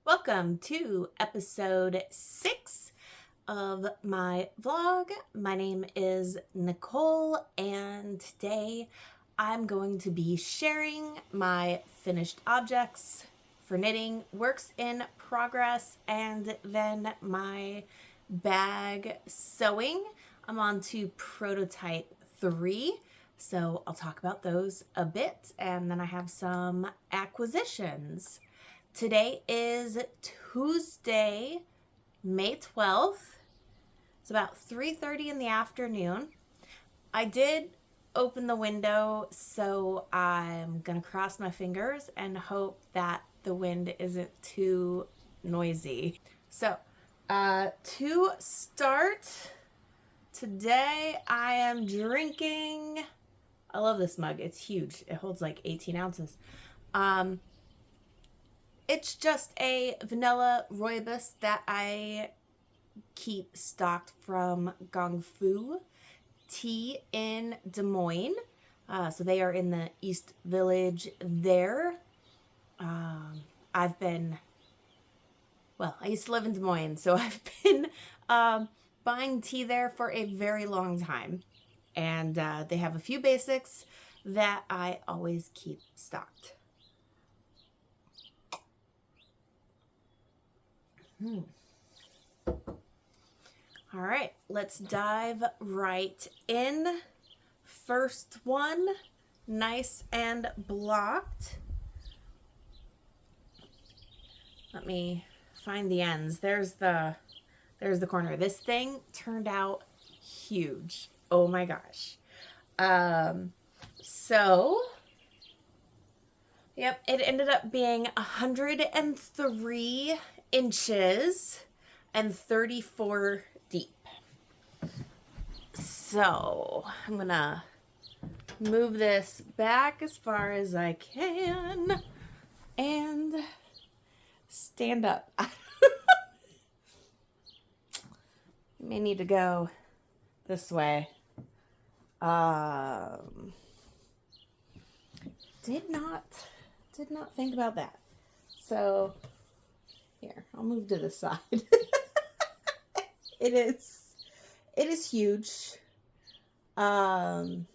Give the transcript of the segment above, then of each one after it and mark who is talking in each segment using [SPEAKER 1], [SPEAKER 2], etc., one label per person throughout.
[SPEAKER 1] Welcome to episode 6 of my vlog. My name is Nicole, and today I'm going to be sharing my finished objects for knitting, works in progress, and then my bag sewing. I'm on to prototype 3. So I'll talk about those a bit, and then I have some acquisitions. Today is Tuesday, May 12th. It's about 3:30 in the afternoon. I did open the window, so I'm gonna cross my fingers and hope that the wind isn't too noisy. So, to start, today I am drinking, I love this mug, it's huge. It holds like 18 ounces. It's just a vanilla rooibos that I keep stocked from Gong Fu Tea in Des Moines. So they are in the East Village there. I used to live in Des Moines, so I've been buying tea there for a very long time. And they have a few basics that I always keep stocked. All right, let's dive right in. First one, nice and blocked. Let me find the ends. There's the corner. This thing turned out huge. Oh my gosh. Yep, it ended up being 103 inches and 34 deep. So I'm gonna move this back as far as I can and stand up. You may need to go this way. Did not think about that. So here, I'll move to the side. It is huge. I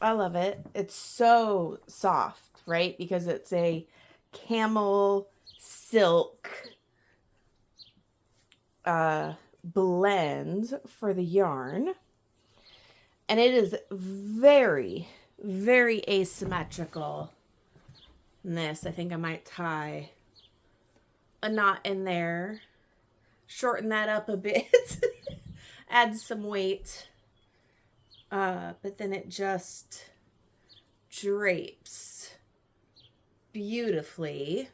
[SPEAKER 1] love it. It's so soft, right? Because it's a camel silk blend for the yarn. And it is very, very asymmetrical. In this, I think I might tie a knot in there, shorten that up a bit, add some weight, but then it just drapes beautifully.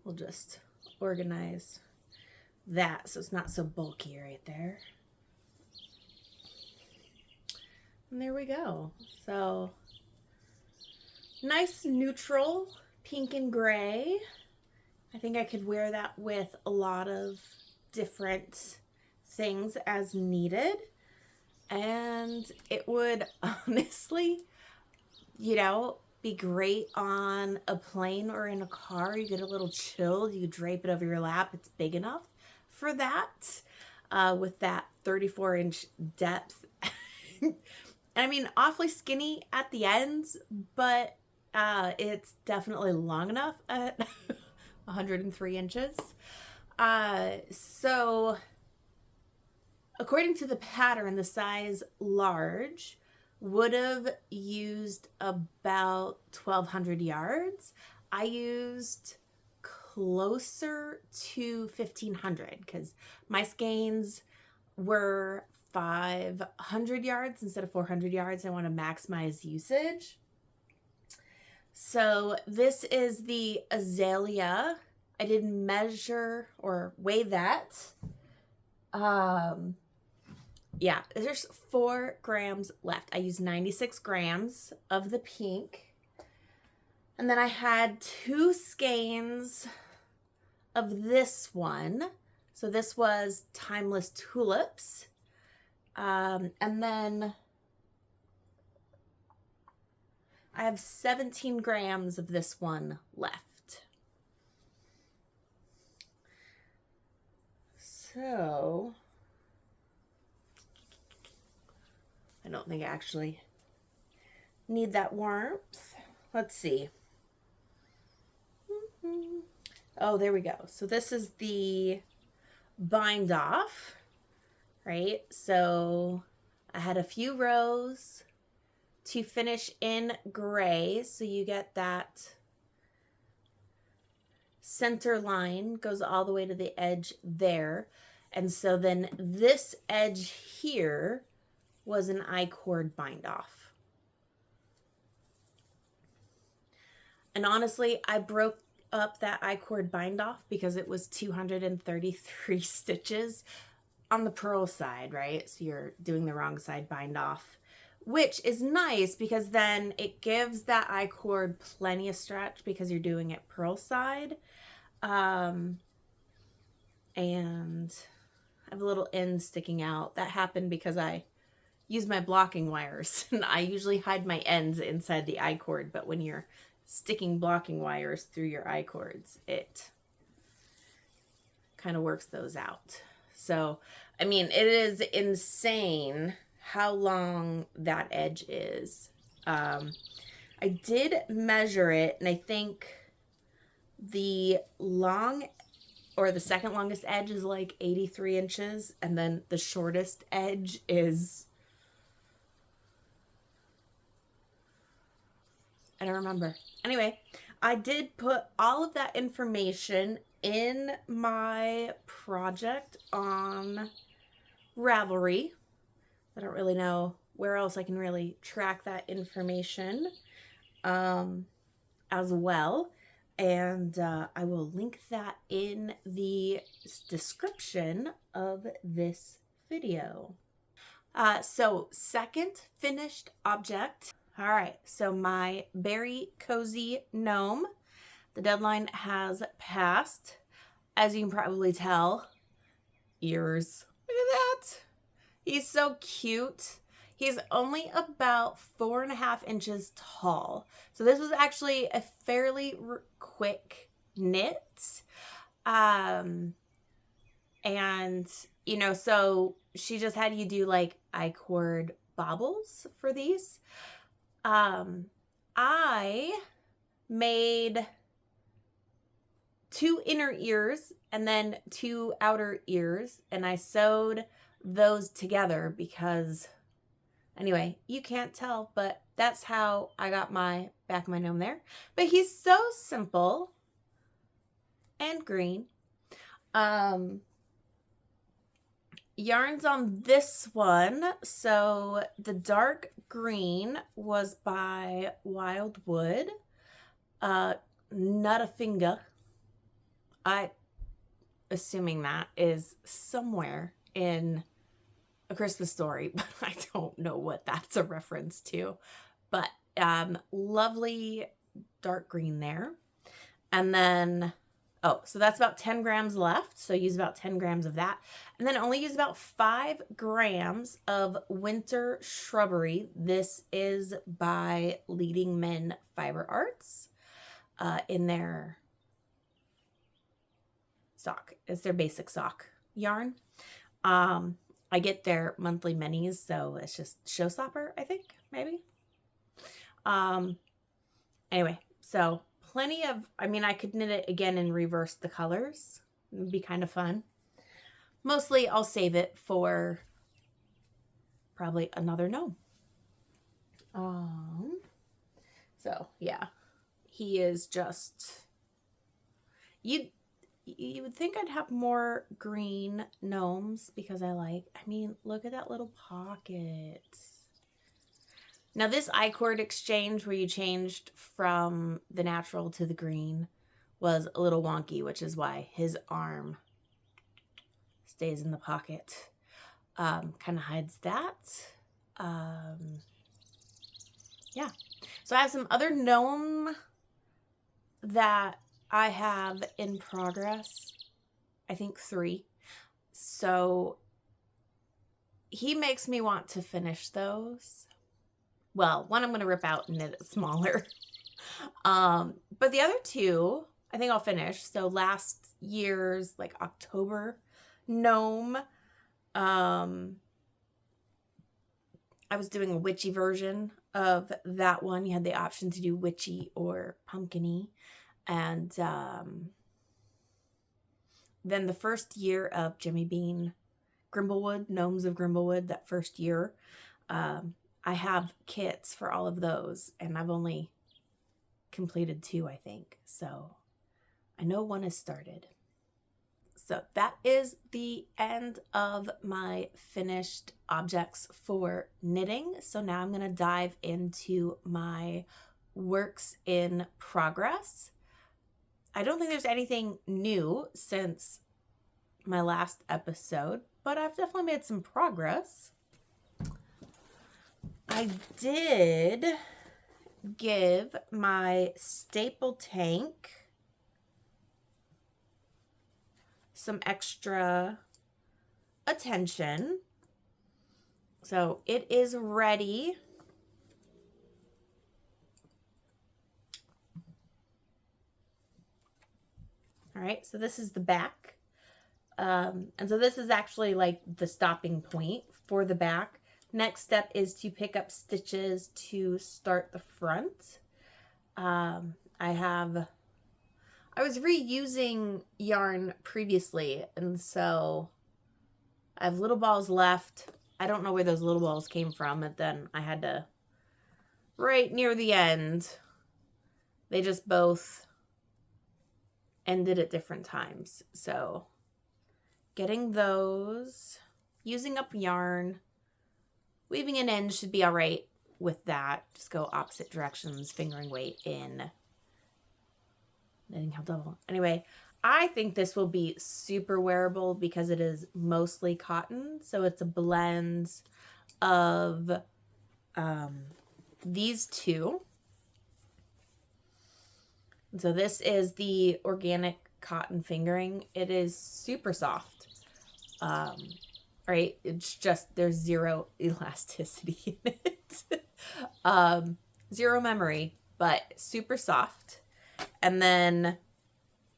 [SPEAKER 1] We'll just organize that so it's not so bulky right there. And there we go. So nice neutral pink and gray. I think I could wear that with a lot of different things as needed. And it would honestly, be great on a plane or in a car. You get a little chilled, you drape it over your lap. It's big enough for that, with that 34-inch depth. I mean, awfully skinny at the ends, but it's definitely long enough at 103 inches. So according to the pattern, the size large would have used about 1,200 yards. I used closer to 1,500 because my skeins were 500 yards instead of 400 yards. I want to maximize usage. So this is the azalea. I didn't measure or weigh that. Yeah, there's 4 grams left. I used 96 grams of the pink. And then I had 2 skeins of this one. So this was Timeless Tulips. And then I have 17 grams of this one left. So I don't think I actually need that warmth. Let's see. Oh, there we go. So this is the bind off, right? So I had a few rows to finish in gray, so you get that center line goes all the way to the edge there. And so then this edge here was an I-cord bind off. And honestly, I broke up that I-cord bind off because it was 233 stitches on the purl side, right? So you're doing the wrong side bind off, which is nice because then it gives that I-cord plenty of stretch because you're doing it purl side. And I have a little end sticking out. That happened because I used my blocking wires, and I usually hide my ends inside the I-cord, but when you're sticking blocking wires through your I-cords, it kind of works those out. So, I mean, it is insane how long that edge is. I did measure it, and I think the long or the second longest edge is like 83 inches, and then the shortest edge is, I don't remember. Anyway, I did put all of that information in my project on Ravelry. I don't really know where else I can really track that information as well. And I will link that in the description of this video. So second finished object. All right, so my Beary Cozy Gnome. The deadline has passed. As you can probably tell, ears. Look at that. He's so cute. He's only about 4.5 inches tall. So this was actually a fairly quick knit. And, you know, so she just had you do like I-cord bobbles for these. I made 2 inner ears and then 2 outer ears, and I sewed those together because, anyway, you can't tell, but that's how I got my back of my gnome there. But he's so simple and green. Yarns on this one. So the dark green was by Wildwood. Nuttafinga. I assuming that is somewhere in A Christmas Story, but I don't know what that's a reference to. But lovely dark green there. And then, oh, so that's about 10 grams left. So use about 10 grams of that. And then only use about 5 grams of Winter Shrubbery. This is by Leading Men Fiber Arts in their sock. It's their basic sock yarn. I get their monthly minis, so it's just Showstopper, I think, maybe. Anyway, so plenty of, I mean, I could knit it again and reverse the colors. It would be kind of fun. Mostly I'll save it for probably another gnome. So yeah, he is just, you would think I'd have more green gnomes because I mean, look at that little pocket. Now this I-cord exchange where you changed from the natural to the green was a little wonky, which is why his arm stays in the pocket. Kind of hides that. Yeah. So I have some other gnome that I have in progress. I think 3. So he makes me want to finish those. well, one I'm going to rip out and knit it smaller. But the other two, I think I'll finish. So last year's like October gnome, I was doing a witchy version of that one. You had the option to do witchy or pumpkin-y. And then the first year of Jimmy Bean Grimblewood, Gnomes of Grimblewood, that first year, I have kits for all of those, and I've only completed 2, I think. So I know one is started. So that is the end of my finished objects for knitting. So now I'm going to dive into my works in progress. I don't think there's anything new since my last episode, but I've definitely made some progress. I did give my staple tank some extra attention. So it is ready. All right, so this is the back. And so this is actually like the stopping point for the back. Next step is to pick up stitches to start the front. I was reusing yarn previously, and so I have little balls left. I don't know where those little balls came from, and then I had to, right near the end, they just both ended at different times. So getting those, using up yarn, weaving an end should be all right with that. Just go opposite directions, fingering weight in. Knitting how double. Anyway, I think this will be super wearable because it is mostly cotton. So it's a blend of these two. So this is the organic cotton fingering. It is super soft. Right? It's just, there's zero elasticity in it. Zero memory, but super soft. And then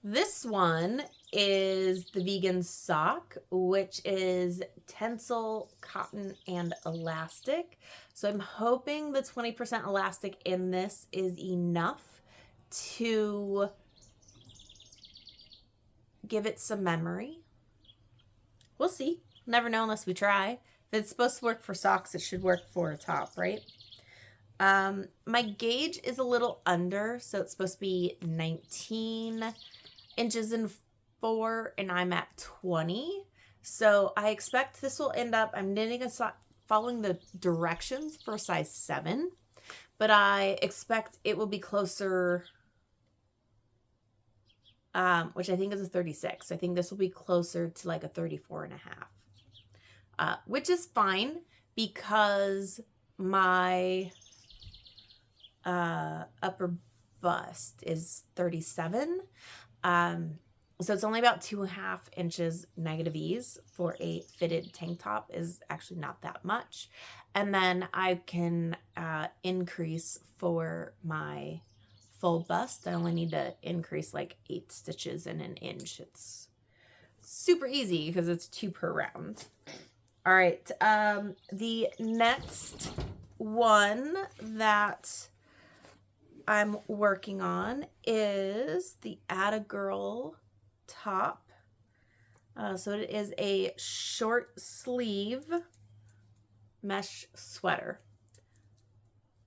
[SPEAKER 1] this one is the vegan sock, which is tencel, cotton, and elastic. So I'm hoping the 20% elastic in this is enough to give it some memory. We'll see. Never know unless we try. If it's supposed to work for socks, it should work for a top, right? My gauge is a little under, so it's supposed to be 19 inches and 4, and I'm at 20. So I expect this will end up, I'm knitting a sock following the directions for size 7, but I expect it will be closer, which I think is a 36. So I think this will be closer to like a 34.5, which is fine because my upper bust is 37. So it's only about 2.5 inches negative ease for a fitted tank top, is actually not that much. And then I can increase for my full bust. I only need to increase like 8 stitches in an inch. It's super easy because it's 2 per round. All right, the next one that I'm working on is the Attagirl top. So it is a short sleeve mesh sweater.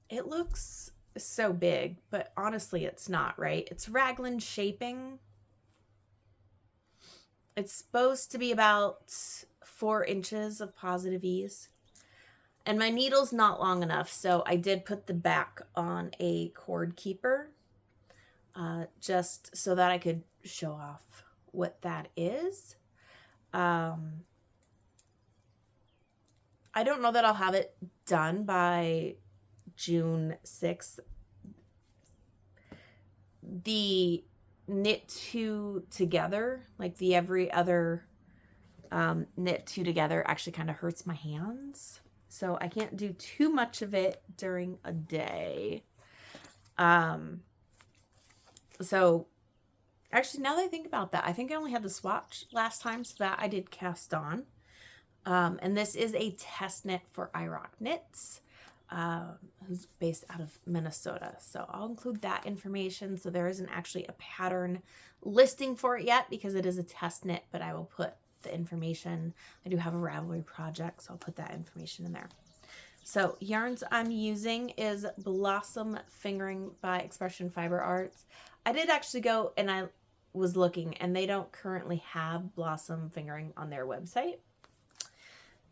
[SPEAKER 1] It looks so big, but honestly it's not, right? It's raglan shaping. It's supposed to be about 4 inches of positive ease. And my needle's not long enough, so I did put the back on a cord keeper, just so that I could show off what that is. I don't know that I'll have it done by June 6th. The knit 2 together, like the every other knit 2 together, actually kind of hurts my hands. so I can't do too much of it during a day. So actually, now that I think about that, I think I only had the swatch last time, so that I did cast on. And this is a test knit for Irocknits, who's based out of Minnesota. So I'll include that information. So there isn't actually a pattern listing for it yet because it is a test knit, but I will put the information. I do have a Ravelry project, so I'll put that information in there. So yarns I'm using is Blossom Fingering by Expression Fiber Arts. I did actually go and I was looking, and they don't currently have Blossom Fingering on their website.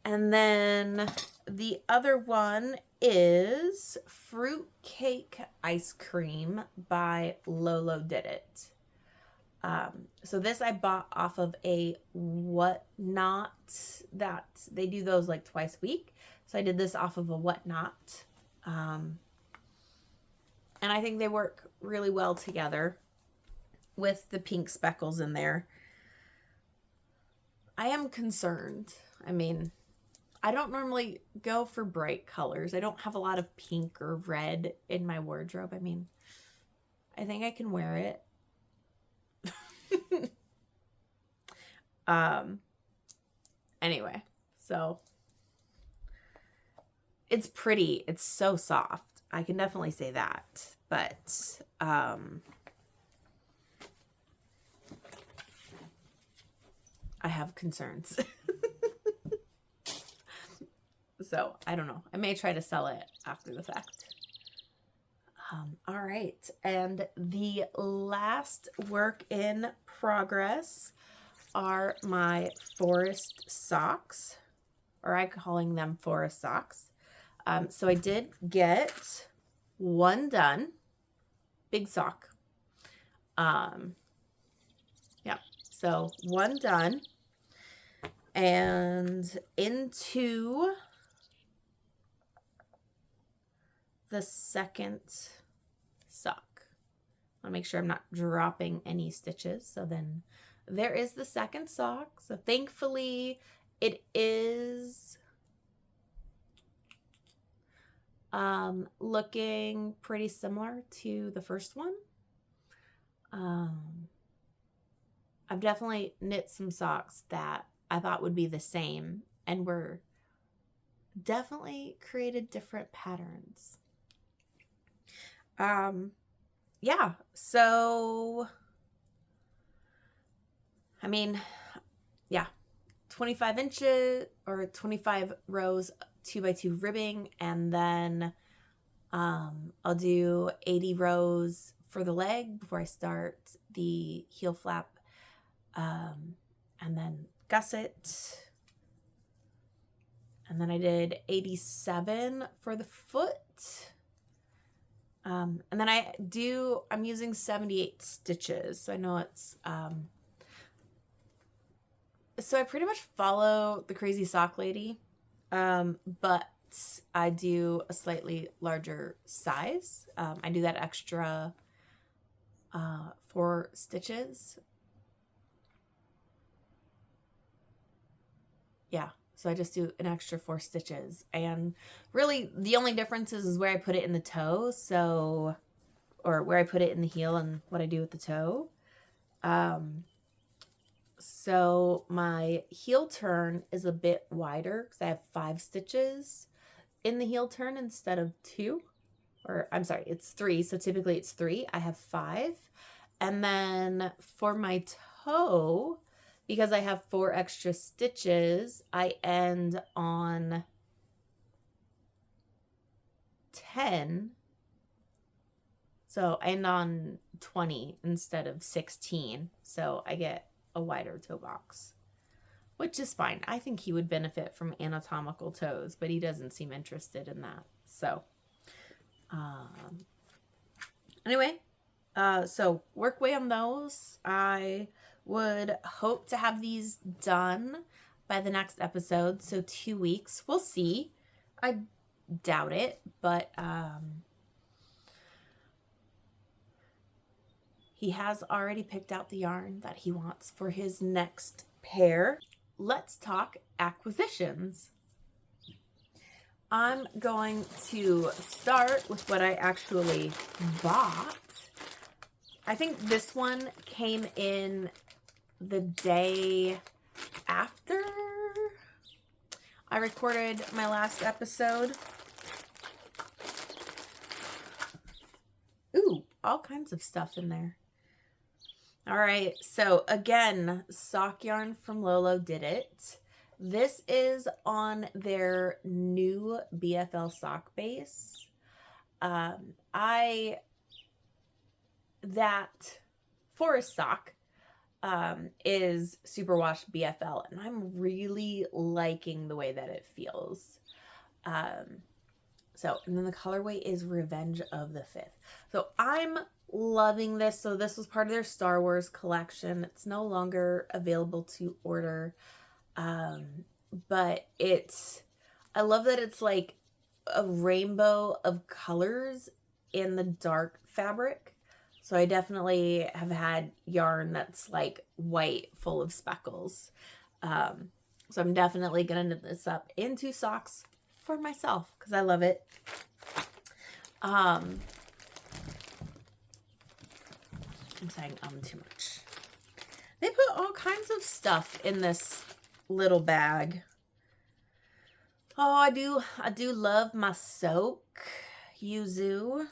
[SPEAKER 1] And then the other one is Fruit Cake Ice Cream by Lolo Did It. So this I bought off of a Whatnot, that they do those like twice a week. So I did this off of a Whatnot. And I think they work really well together with the pink speckles in there. I am concerned. I mean, I don't normally go for bright colors. I don't have a lot of pink or red in my wardrobe. I mean, I think I can wear it. Anyway, so it's pretty. It's so soft. I can definitely say that. But I have concerns. So I don't know. I may try to sell it after the fact. All right. And the last work in progress are my Forrest socks, or I'm calling them Forrest socks. So I did get one done. Big sock. Yeah. So one done. And into the second sock. I want to make sure I'm not dropping any stitches. So then there is the second sock. So thankfully it is looking pretty similar to the first one. I've definitely knit some socks that I thought would be the same and were definitely created different patterns. Yeah, so I mean, yeah, 25 inches or 25 rows 2x2 ribbing, and then I'll do 80 rows for the leg before I start the heel flap, and then gusset, and then I did 87 for the foot. And then I'm using 78 stitches. So I know it's, so I pretty much follow the Crazy Sock Lady, but I do a slightly larger size. I do that extra 4 stitches. Yeah. So I just do an extra 4 stitches, and really the only difference is where I put it in the toe. So, or where I put it in the heel and what I do with the toe. So my heel turn is a bit wider because I have 5 stitches in the heel turn instead of 2, or I'm sorry, it's 3. So typically it's 3. I have 5. And then for my toe, because I have 4 extra stitches, I end on 10. So I end on 20 instead of 16. So I get a wider toe box, which is fine. I think he would benefit from anatomical toes, but he doesn't seem interested in that. So anyway, so work way on those. I would hope to have these done by the next episode, so 2 weeks. We'll see. I doubt it, but he has already picked out the yarn that he wants for his next pair. Let's talk acquisitions. I'm going to start with what I actually bought. I think this one came in the day after I recorded my last episode. Ooh, all kinds of stuff in there. All right, so again, sock yarn from Lolo did it. This is on their new BFL sock base. That Forrest sock is superwash BFL, and I'm really liking the way that it feels. So, and then the colorway is Revenge of the Fifth. So I'm loving this. So this was part of their Star Wars collection. It's no longer available to order. But I love that it's like a rainbow of colors in the dark fabric. So I definitely have had yarn that's like white full of speckles. So I'm definitely going to knit this up into socks for myself because I love it. I'm saying too much. They put all kinds of stuff in this little bag. Oh, I do love my soak yuzu.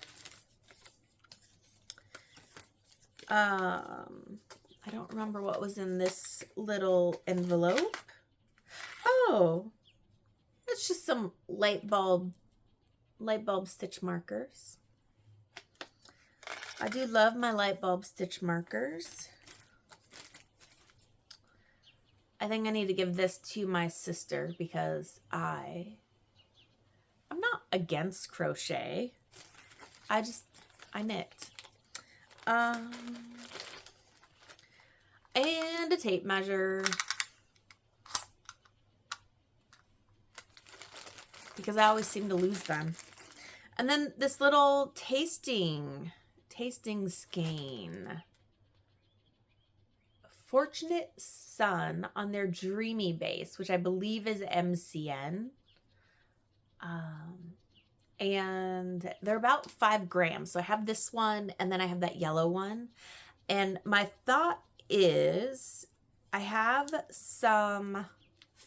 [SPEAKER 1] I don't remember what was in this little envelope. Oh, it's just some light bulb stitch markers. I do love my light bulb stitch markers. I think I need to give this to my sister because I'm not against crochet. I knit. And a tape measure. Because I always seem to lose them. And then this little tasting skein. Fortunate Sun on their Dreamy base, which I believe is MCN. And they're about 5 grams. So I have this one and then I have that yellow one. And my thought is I have some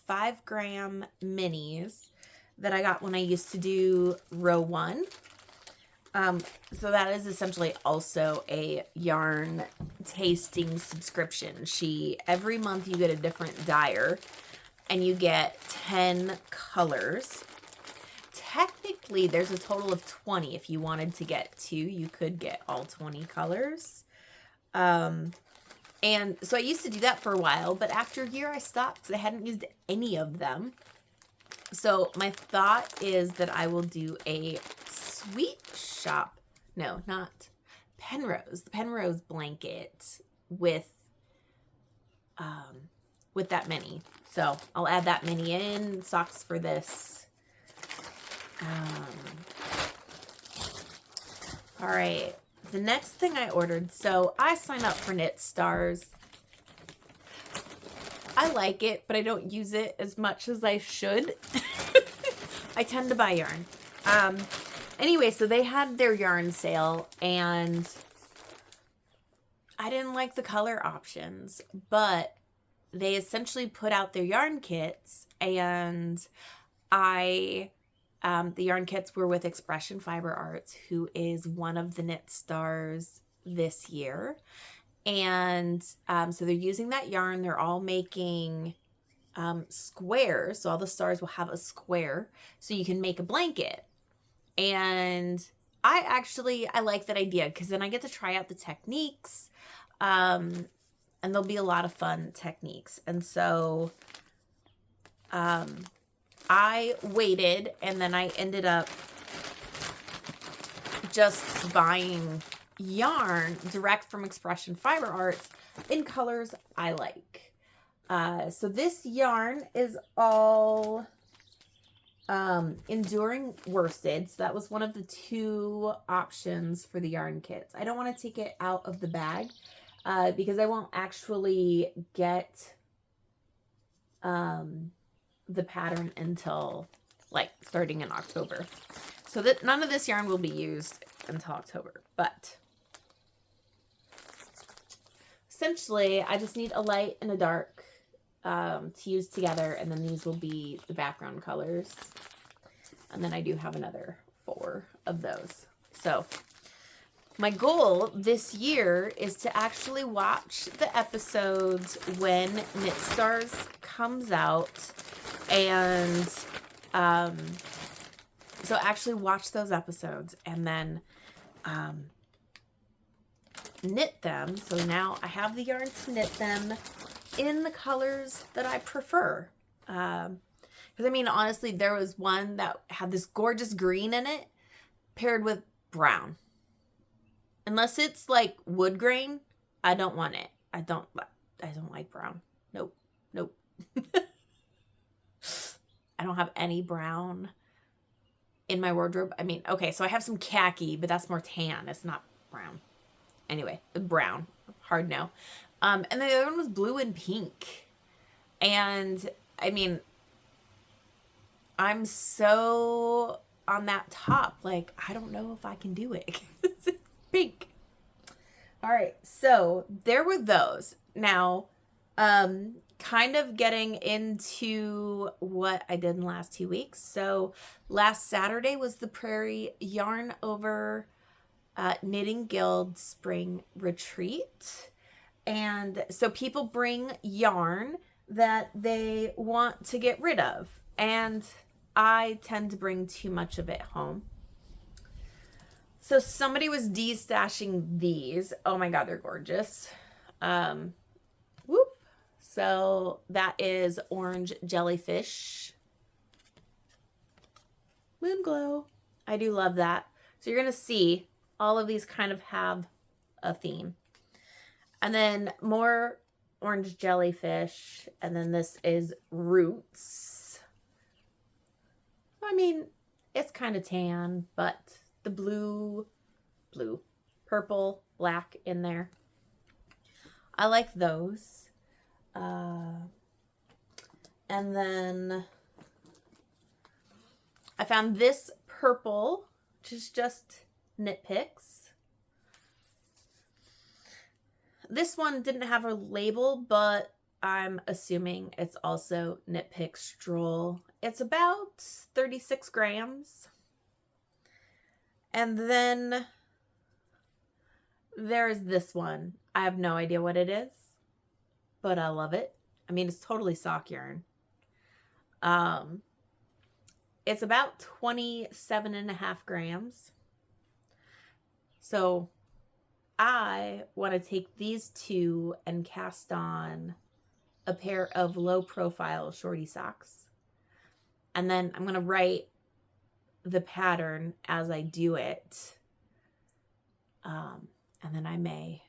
[SPEAKER 1] 5-gram minis that I got when I used to do row 1. So that is essentially also a yarn tasting subscription. Every month you get a different dyer and you get 10 colors. Technically, there's a total of 20. If you wanted to get 2, you could get all 20 colors. And so I used to do that for a while, but after a year I stopped because I hadn't used any of them. So my thought is that I will do a sweet shop. No, not Penrose. The Penrose blanket with that mini. So I'll add that mini in. Socks for this. All right. The next thing I ordered. So I signed up for Knit Stars. I like it, but I don't use it as much as I should. I tend to buy yarn. Anyway, so they had their yarn sale, and I didn't like the color options, but they essentially put out their yarn kits, and the yarn kits were with Expression Fiber Arts, who is one of the Knit Stars this year. And so they're using that yarn. They're all making squares. So all the stars will have a square so you can make a blanket. And I like that idea because then I get to try out the techniques. And there'll be a lot of fun techniques. And so I waited, and then I ended up just buying yarn direct from Expression Fiber Arts in colors I like. So this yarn is all enduring worsted. So that was one of the 2 options for the yarn kits. I don't want to take it out of the bag because I won't actually get the pattern until like starting in October. So that none of this yarn will be used until October, but essentially I just need a light and a dark to use together, and then these will be the background colors. And then I do have another 4 of those. So my goal this year is to actually watch the episodes when Knit Stars comes out, and so actually watch those episodes and then knit them. So now I have the yarn to knit them in the colors that I prefer. Because I mean, honestly, there was one that had this gorgeous green in it paired with brown. Unless it's like wood grain, I don't want it. I don't like brown. Nope. Nope. I don't have any brown in my wardrobe. I mean, okay, so I have some khaki, but that's more tan. It's not brown. Anyway, brown. Hard no. And the other one was blue and pink. And I mean, I'm so on that top. Like, I don't know if I can do it. It's pink. All right, so there were those. Now, kind of getting into what I did in the last 2 weeks. So last Saturday was the Prairie Yarn Over Knitting Guild Spring Retreat. And so people bring yarn that they want to get rid of. And I tend to bring too much of it home. So somebody was de-stashing these. Oh my God, they're gorgeous. Whoop. So that is Orange Jellyfish. Moon Glow. I do love that. So you're going to see all of these kind of have a theme. And then more Orange Jellyfish. And then this is Roots. I mean, it's kind of tan, but the blue, purple, black in there. I like those. And then I found this purple, which is just Knit Picks. This one didn't have a label, but I'm assuming it's also Knit Picks Stroll. It's about 36 grams. And then there's this one. I have no idea what it is, but I love it. I mean, it's totally sock yarn. It's about 27.5 grams. So I want to take these two and cast on a pair of low profile shorty socks. And then I'm going to write the pattern as I do it. And then I may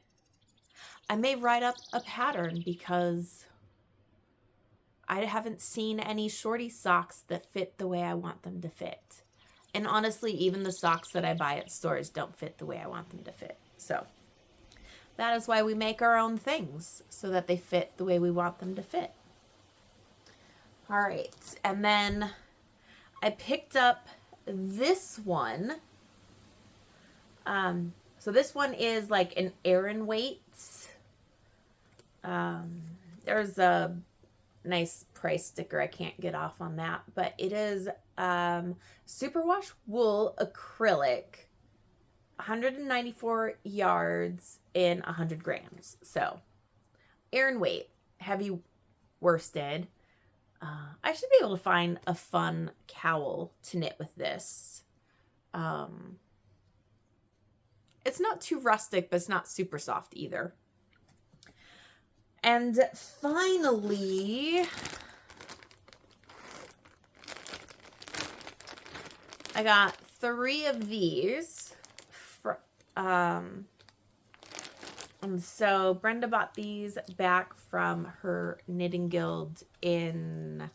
[SPEAKER 1] write up a pattern because I haven't seen any shorty socks that fit the way I want them to fit. And honestly, even the socks that I buy at stores don't fit the way I want them to fit. So that is why we make our own things, so that they fit the way we want them to fit. All right. And then I picked up this one. So this one is like an Aran weight. There's a nice price sticker I can't get off on that, but it is superwash wool acrylic, 194 yards in 100 grams. So Aran weight, heavy worsted. I should be able to find a fun cowl to knit with this. It's not too rustic, but it's not super soft either. And finally, I got 3 of these. And so Brenda bought these back from her knitting guild in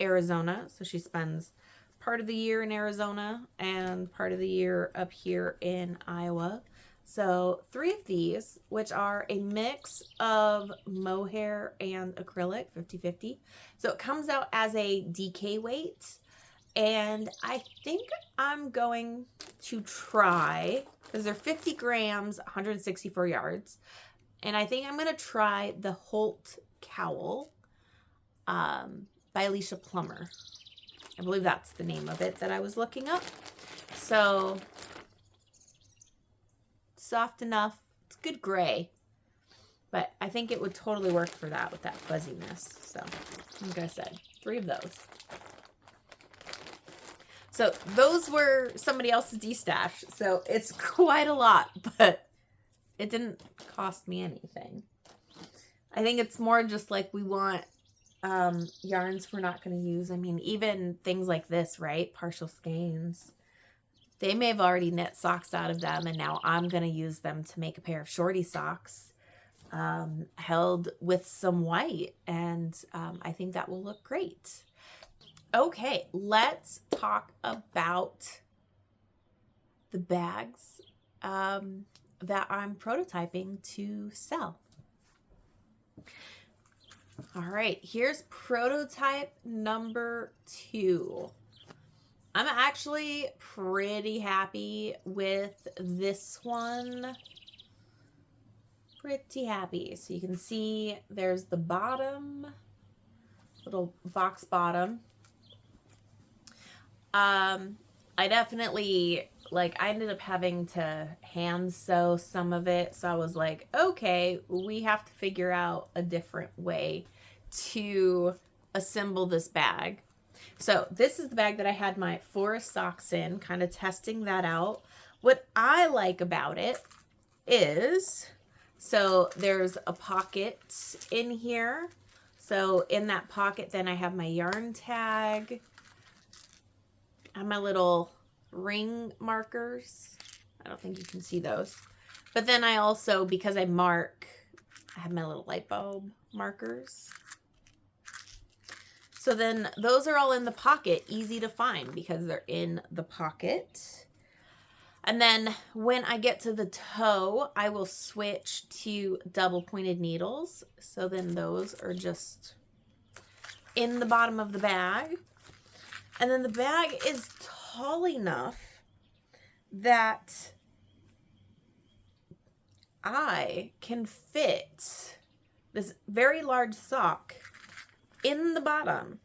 [SPEAKER 1] Arizona. So she spends part of the year in Arizona and part of the year up here in Iowa. So 3 of these, which are a mix of mohair and acrylic, 50-50. So it comes out as a DK weight. And I think I'm going to try, because they're 50 grams, 164 yards. And I think I'm going to try the Holt Cowl by Alicia Plummer. I believe that's the name of it that I was looking up. So, soft enough. It's good gray. But I think it would totally work for that with that fuzziness. So, like I said, 3 of those. So, those were somebody else's de-stash. So, it's quite a lot, but it didn't cost me anything. I think it's more just like we want yarns we're not going to use. I mean, even things like this, right? Partial skeins. They may have already knit socks out of them, and now I'm going to use them to make a pair of shorty socks held with some white, and I think that will look great. Okay, let's talk about the bags that I'm prototyping to sell. All right, here's prototype number 2. I'm actually pretty happy with this one. Pretty happy. So you can see there's the bottom, little box bottom. I definitely, like, I ended up having to hand sew some of it. So I was like, okay, we have to figure out a different way to assemble this bag. So this is the bag that I had my Forrest socks in, kind of testing that out. What I like about it is, so there's a pocket in here. So in that pocket, then I have my yarn tag. I have my little ring markers. I don't think you can see those. But then I also, because I mark, I have my little light bulb markers. So then those are all in the pocket, easy to find because they're in the pocket. And then when I get to the toe, I will switch to double pointed needles. So then those are just in the bottom of the bag. And then the bag is tall enough that I can fit this very large sock in the bottom,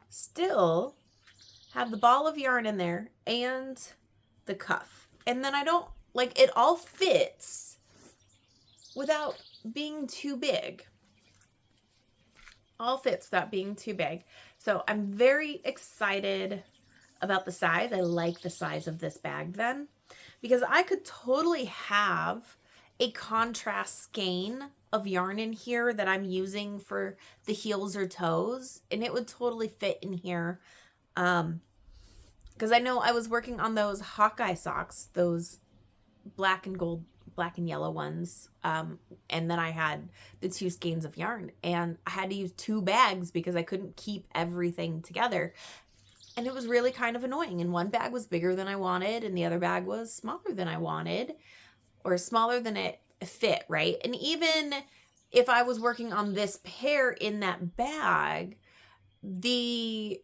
[SPEAKER 1] still have the ball of yarn in there and the cuff. And then I don't, like, it all fits without being too big. All fits without being too big. So I'm very excited about the size. I like the size of this bag then, because I could totally have a contrast skein of yarn in here that I'm using for the heels or toes, and it would totally fit in here. Because I know I was working on those Hawkeye socks, those black and gold, black and yellow ones, and then I had the 2 skeins of yarn, and I had to use 2 bags because I couldn't keep everything together, and it was really kind of annoying. And one bag was bigger than I wanted, and the other bag was smaller than I wanted, or smaller than it fit, right? And even if I was working on this pair in that bag, the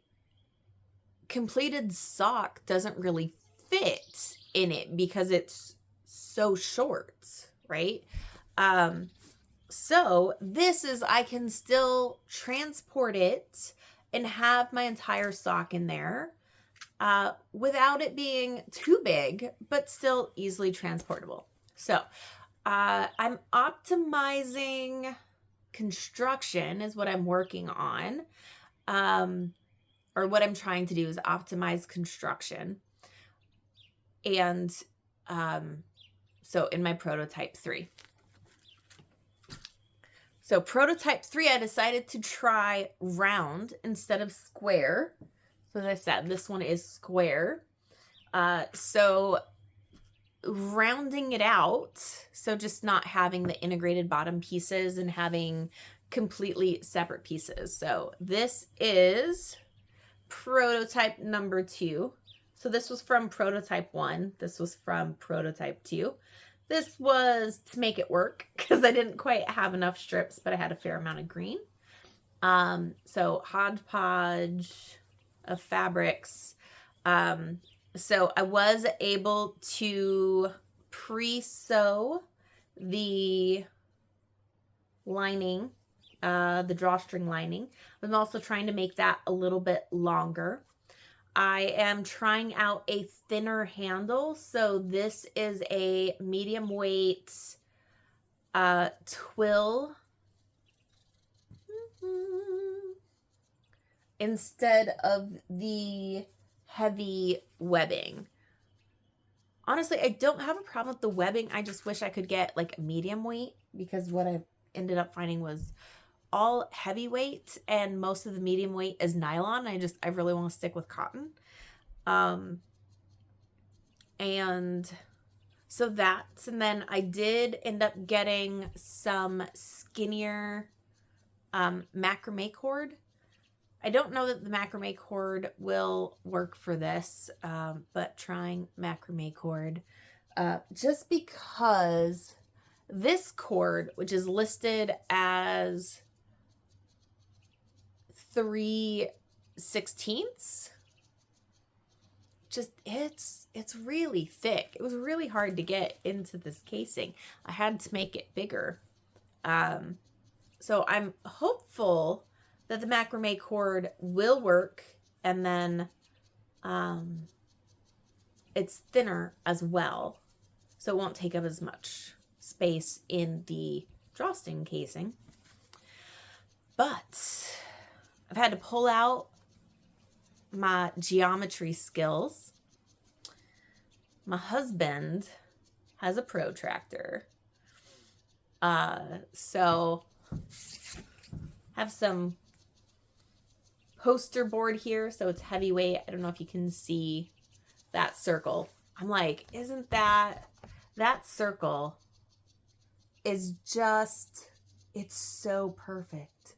[SPEAKER 1] completed sock doesn't really fit in it because it's so short, right? So this is, I can still transport it and have my entire sock in there without it being too big, but still easily transportable. So I'm optimizing construction is what I'm working on. Or what I'm trying to do is optimize construction. And so in my prototype 3. So prototype 3, I decided to try round instead of square. So as I said, this one is square. So rounding it out, so just not having the integrated bottom pieces and having completely separate pieces. So this is prototype number 2. So this was from prototype 1. This was from prototype 2. This was to make it work because I didn't quite have enough strips, but I had a fair amount of green. So hodgepodge of fabrics. So I was able to pre-sew the lining, the drawstring lining. I'm also trying to make that a little bit longer. I am trying out a thinner handle. So this is a medium weight twill instead of the heavy webbing. Honestly, I don't have a problem with the webbing. I just wish I could get like a medium weight, because what I ended up finding was all heavyweight and most of the medium weight is nylon. I really want to stick with cotton. And so that's, and then I did end up getting some skinnier macrame cord. I don't know that the macrame cord will work for this, but trying macrame cord, just because this cord, which is listed as 3/16, just it's really thick. It was really hard to get into this casing. I had to make it bigger. So I'm hopeful that the macrame cord will work, and then it's thinner as well, so it won't take up as much space in the drawstring casing. But I've had to pull out my geometry skills. My husband has a protractor, so have some poster board here, so it's heavyweight. I don't know if you can see that circle. I'm like, isn't that circle is just, it's so perfect.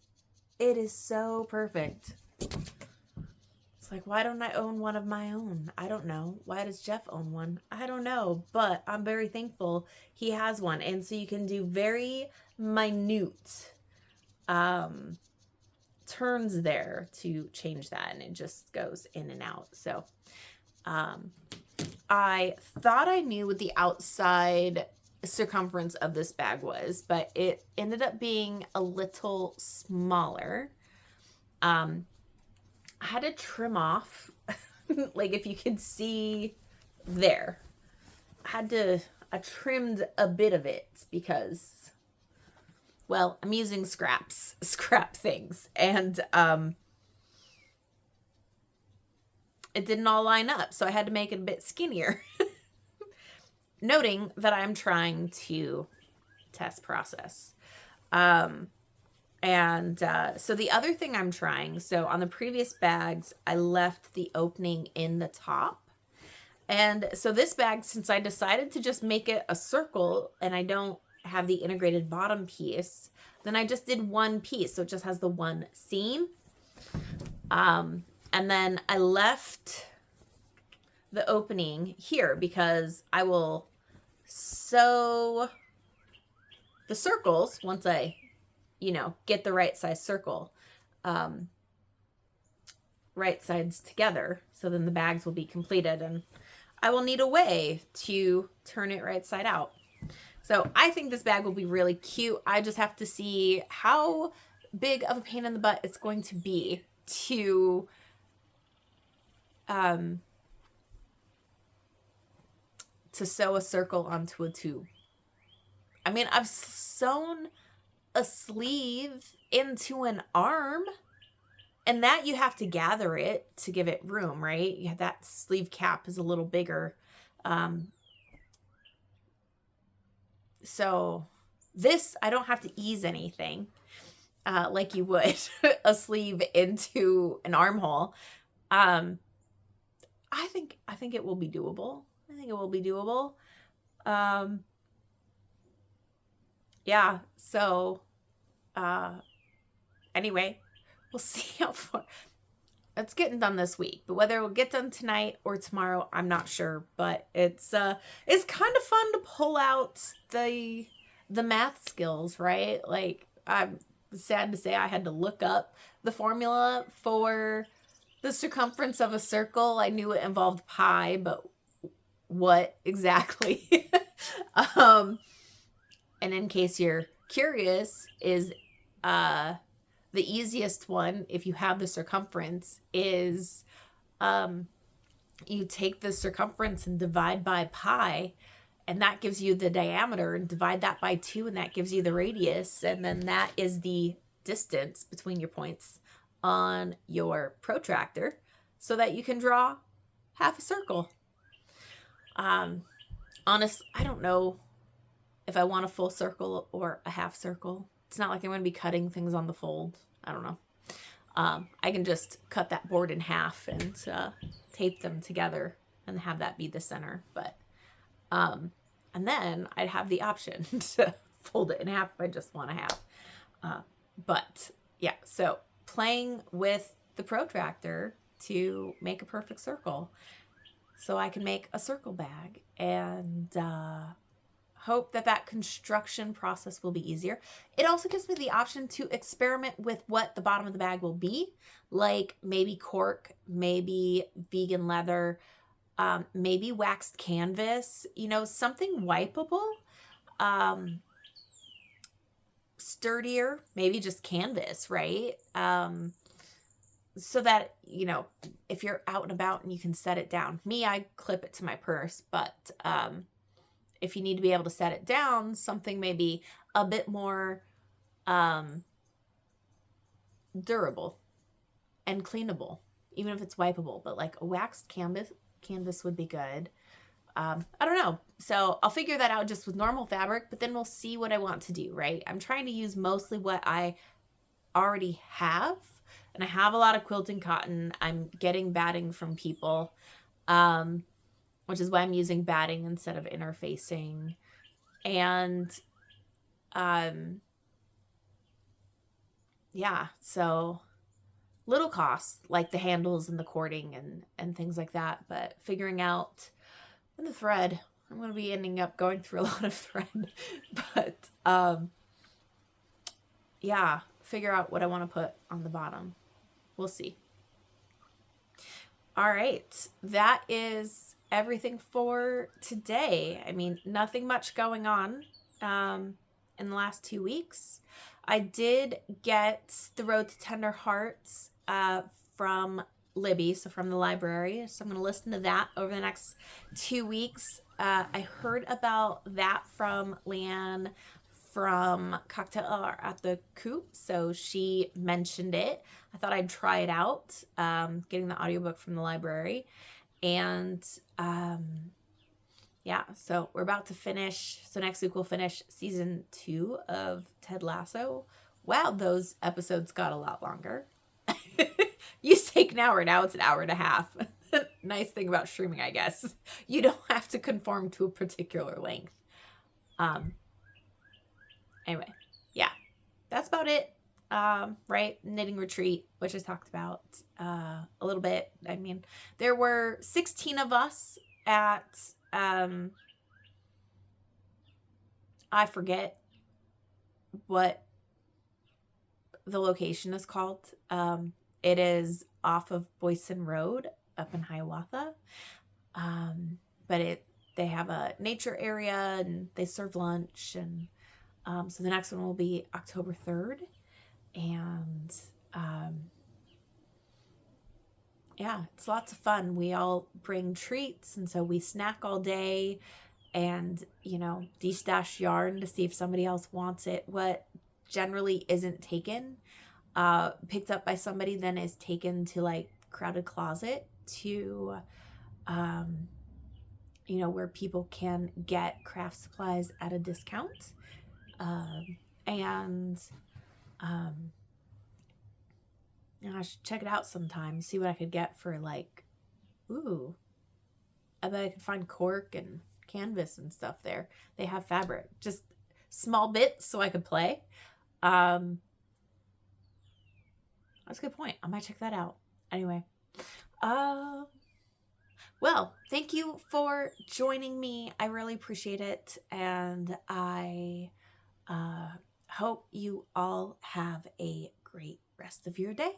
[SPEAKER 1] It is so perfect. It's like, why don't I own one of my own? I don't know. Why does Jeff own one? I don't know, but I'm very thankful he has one. And so you can do very minute turns there to change that, and it just goes in and out. So I thought I knew what the outside circumference of this bag was, but it ended up being a little smaller. I had to trim off like, if you could see there, I trimmed a bit of it because, well, I'm using scrap things, and it didn't all line up, so I had to make it a bit skinnier. Noting that I'm trying to test process. So the other thing I'm trying, so on the previous bags, I left the opening in the top. And so this bag, since I decided to just make it a circle and I don't have the integrated bottom piece, then I just did one piece. So it just has the one seam. And then I left the opening here because I will sew the circles once I, get the right size circle, right sides together. So then the bags will be completed, and I will need a way to turn it right side out. So I think this bag will be really cute. I just have to see how big of a pain in the butt it's going to be to sew a circle onto a tube. I mean, I've sewn a sleeve into an arm, and that you have to gather it to give it room, right? Yeah, that sleeve cap is a little bigger. So this, I don't have to ease anything like you would a sleeve into an armhole. I think it will be doable. Yeah, so anyway, we'll see how far. It's getting done this week, but whether it will get done tonight or tomorrow, I'm not sure. But it's kind of fun to pull out the math skills, right? Like, I'm sad to say I had to look up the formula for the circumference of a circle. I knew it involved pi, but what exactly? And in case you're curious, is the easiest one, if you have the circumference, is you take the circumference and divide by pi, and that gives you the diameter, and divide that by 2, and that gives you the radius, and then that is the distance between your points on your protractor, so that you can draw half a circle. Honest, I don't know if I want a full circle or a half circle. It's not like I'm going to be cutting things on the fold. I don't know. I can just cut that board in half and tape them together and have that be the center. But, and then I'd have the option to fold it in half if I just want a half. But yeah, so playing with the protractor to make a perfect circle, so I can make a circle bag, and hope that that construction process will be easier. It also gives me the option to experiment with what the bottom of the bag will be, like maybe cork, maybe vegan leather, maybe waxed canvas, something wipeable, sturdier, maybe just canvas, right? So that, if you're out and about and you can set it down. Me, I clip it to my purse, but if you need to be able to set it down, something maybe a bit more durable and cleanable, even if it's wipeable. But like a waxed canvas would be good. I don't know. So I'll figure that out just with normal fabric, but then we'll see what I want to do, right? I'm trying to use mostly what I already have. And I have a lot of quilting cotton. I'm getting batting from people, which is why I'm using batting instead of interfacing. And yeah, so little costs, like the handles and the cording and things like that. But figuring out, and the thread, I'm going to be ending up going through a lot of thread. But yeah, figure out what I want to put on the bottom. We'll see. All right, that is everything for today. I mean, nothing much going on in the last 2 weeks. I did get The Road to Tender Hearts from Libby, so from the library. So I'm going to listen to that over the next 2 weeks. I heard about that from Leanne from Cocktail at the Coop, so she mentioned it. I thought I'd try it out, getting the audiobook from the library. And yeah, so we're about to finish. So next week we'll finish season 2 of Ted Lasso. Wow, those episodes got a lot longer. Used to take an hour, now it's an hour and a half. Nice thing about streaming, I guess. You don't have to conform to a particular length. Anyway, yeah, that's about it. Right, knitting retreat, which I talked about a little bit. I mean, there were 16 of us at I forget what the location is called. It is off of Boyson Road up in Hiawatha. But they have a nature area and they serve lunch, and so the next one will be October 3rd. And yeah, it's lots of fun. We all bring treats, and so we snack all day and, de-stash yarn to see if somebody else wants it. What generally isn't taken, picked up by somebody, then is taken to like crowded closet to, where people can get craft supplies at a discount. I should check it out sometime, see what I could get for like, ooh, I bet I could find cork and canvas and stuff there. They have fabric, just small bits so I could play. That's a good point. I might check that out. Anyway, well, thank you for joining me. I really appreciate it. And I hope you all have a great rest of your day.